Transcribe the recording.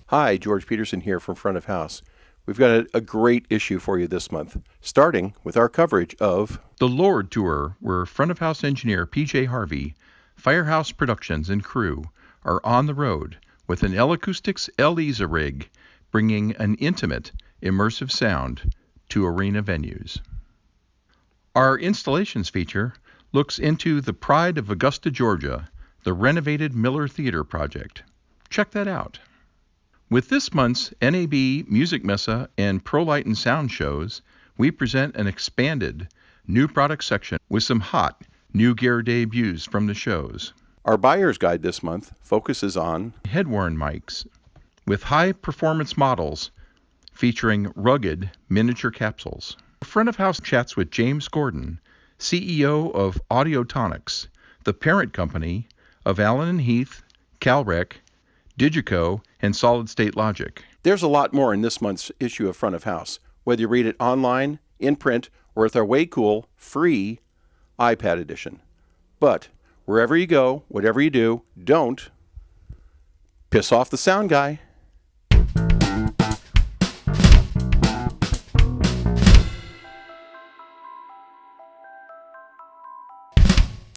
Hi, George Peterson here from Front of House. We've got a great issue for you this month, starting with our coverage of The Lord Tour, where front of house engineer PJ Harvey, Firehouse Productions, and crew are on the road with an L Acoustics Eliza rig, bringing an intimate, immersive sound to arena venues. Our installations feature looks into the pride of Augusta, Georgia, the renovated Miller Theater project. Check that out. With this month's NAB Music Messa and ProLight and Sound shows, we present an expanded new product section with some hot new gear debuts from the shows. our buyer's guide this month focuses on Head-worn mics with high-performance models featuring rugged miniature capsules. Front of House chats with James Gordon, CEO of Audiotonics, the parent company of Allen & Heath, Calrec, Digico, and Solid State Logic. There's a lot more in this month's issue of Front of House, whether you read it online, in print, or with our way cool, free iPad edition. But wherever you go, whatever you do, don't piss off the sound guy.